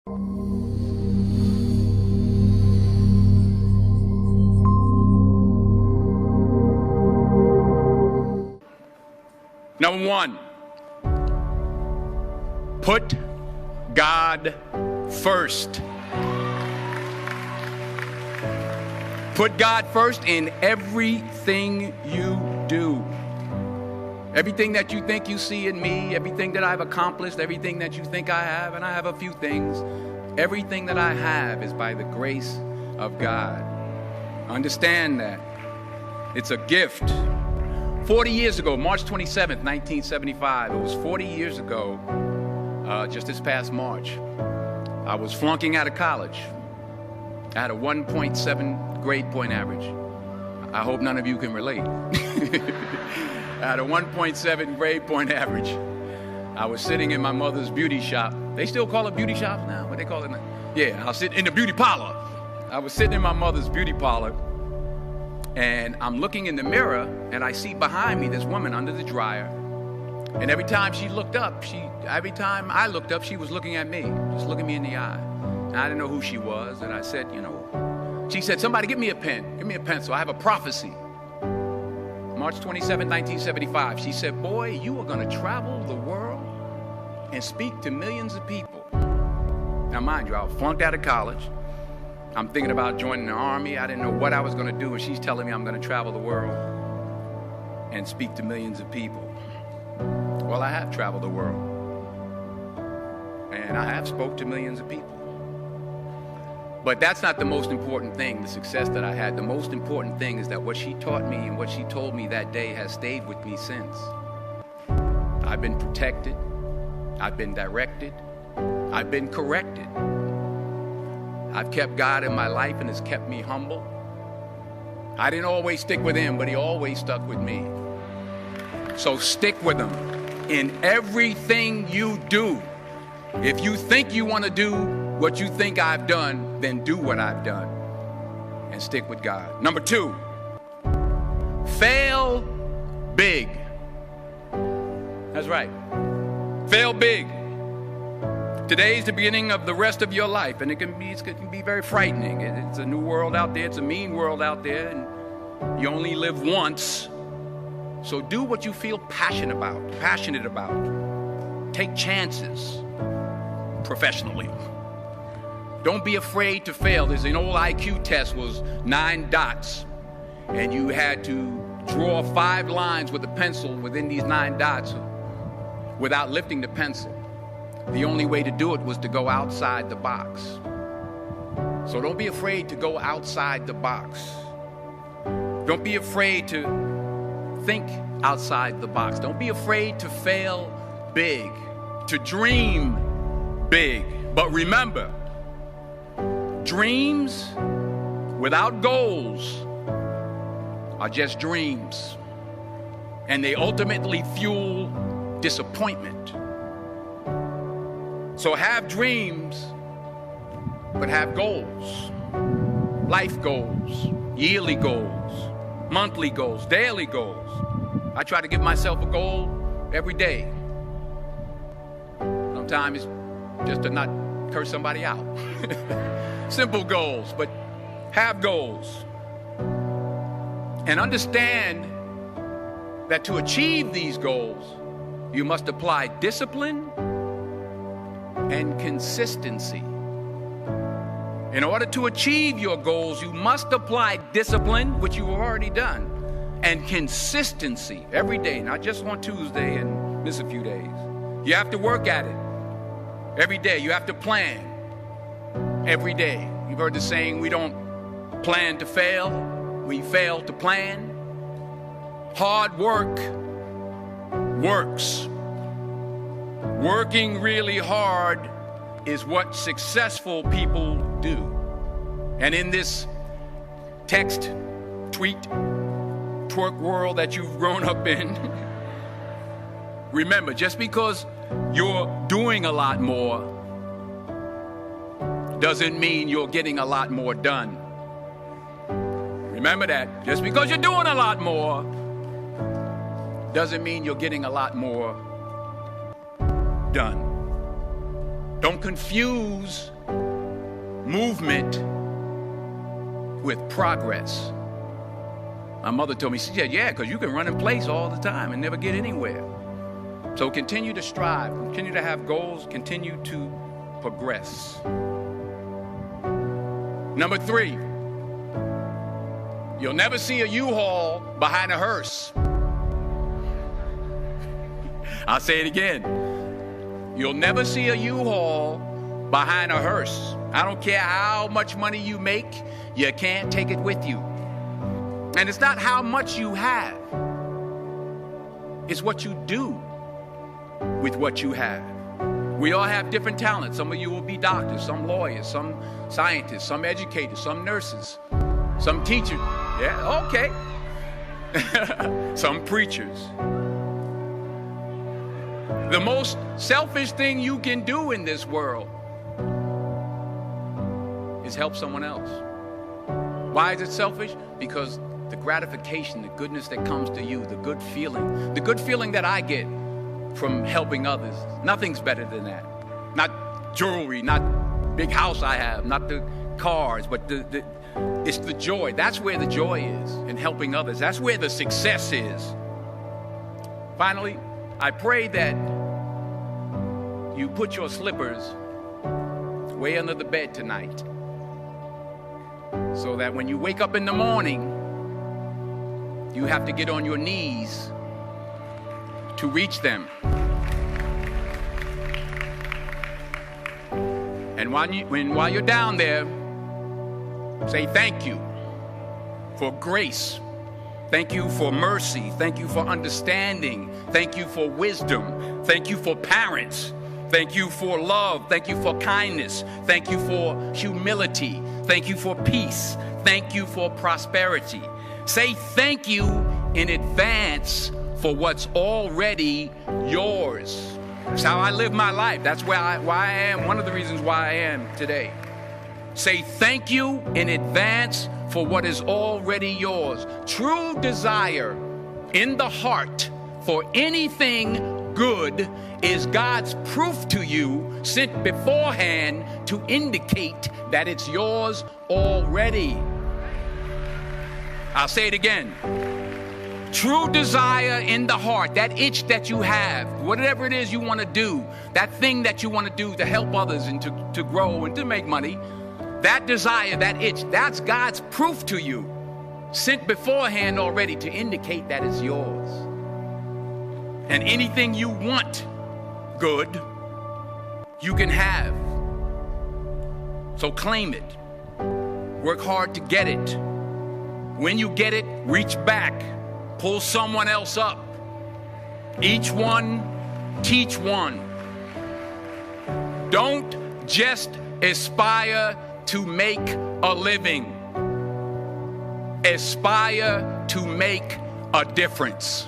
Number one, put God first. Put God first in everything you do. Everything that you think you see in me, everything that I've accomplished, everything that you think I have, and I have a few things, everything that I have is by the grace of God. Understand that. It's a gift. 40 years ago, March 27th, 1975, it was 40 years ago, just this past March, I was flunking out of college. I had a 1.7 grade point average. I hope none of you can relate. I had a 1.7 grade point average. I was sitting in my mother's beauty shop. They still call it beauty shops now? What they call it now? Yeah, I was sitting in the beauty parlor. I was sitting in my mother's beauty parlor, and I'm looking in the mirror, and I see behind me this woman under the dryer. And every time she looked up, every time I looked up, she was looking at me, just looking me in the eye. And I didn't know who she was, and I said, she said, somebody give me a pen, give me a pencil, I have a prophecy. March 27, 1975, she said, boy, you are going to travel the world and speak to millions of people. Now, mind you, I was flunked out of college. I'm thinking about joining the army. I didn't know what I was going to do, and she's telling me I'm going to travel the world and speak to millions of people. Well, I have traveled the world, and I have spoke to millions of people. But that's not the most important thing, the success that I had. The most important thing is that what she taught me and what she told me that day has stayed with me since. I've been protected. I've been directed. I've been corrected. I've kept God in my life, and it's kept me humble. I didn't always stick with him, but he always stuck with me. So stick with him in everything you do. If you think you want to do what you think I've done, then do what I've done and stick with God. Number two, fail big. That's right. Fail big. Today's the beginning of the rest of your life, and it can be very frightening. It's a new world out there. It's a mean world out there, and you only live once. So do what you feel passionate about. Take chances professionally. Don't be afraid to fail. There's an old IQ test, was 9 dots, and you had to draw 5 lines with a pencil within these 9 dots without lifting the pencil. The only way to do it was to go outside the box. So don't be afraid to go outside the box. Don't be afraid to think outside the box. Don't be afraid to fail big, to dream big. But remember, dreams without goals are just dreams, and they ultimately fuel disappointment. So have dreams, but have goals. Life goals, yearly goals, monthly goals, daily goals. I try to give myself a goal every day. Sometimes it's just to not curse somebody out. Simple goals, but have goals. And understand that to achieve these goals, you must apply discipline and consistency. In order to achieve your goals, you must apply discipline, which you've already done, and consistency every day, not just on Tuesday and miss a few days. You have to work at it every day. You have to plan every day. You've heard the saying, we don't plan to fail, we fail to plan. Hard work works. Working really hard is what successful people do. And in this text, tweet, twerk world that you've grown up in, remember, just because you're doing a lot more doesn't mean you're getting a lot more done. Remember that. Just because you're doing a lot more doesn't mean you're getting a lot more done. Don't confuse movement with progress. My mother told me, she said, yeah, because you can run in place all the time and never get anywhere. So continue to strive, continue to have goals, continue to progress. Number 3, you'll never see a U-Haul behind a hearse. I'll say it again. You'll never see a U-Haul behind a hearse. I don't care how much money you make, you can't take it with you. And it's not how much you have. It's what you do with what you have. We all have different talents. Some of you will be doctors, some lawyers, some scientists, some educators, some nurses, some teachers. Yeah, okay. Some preachers. The most selfish thing you can do in this world is help someone else. Why is it selfish? Because the gratification, the goodness that comes to you, the good feeling that I get from helping others, nothing's better than that. Not jewelry, not big house I have, not the cars, but it's the joy. That's where the joy is, in helping others. That's where the success is. Finally, I pray that you put your slippers way under the bed tonight, so that when you wake up in the morning, you have to get on your knees to reach them. And while you're down there, say thank you for grace. Thank you for mercy. Thank you for understanding. Thank you for wisdom. Thank you for parents. Thank you for love. Thank you for kindness. Thank you for humility. Thank you for peace. Thank you for prosperity. Say thank you in advance for what's already yours. That's how I live my life. That's why I am, one of the reasons why I am today. Say thank you in advance for what is already yours. True desire in the heart for anything good is God's proof to you, sent beforehand to indicate that it's yours already. I'll say it again. True desire in the heart, that itch that you have, whatever it is you want to do, that thing that you want to do to help others and to grow and to make money, that desire, that itch, that's God's proof to you, sent beforehand already to indicate that it's yours. And anything you want good, you can have. So claim it. Work hard to get it. When you get it, reach back. Pull someone else up. Each one, teach one. Don't just aspire to make a living. Aspire to make a difference.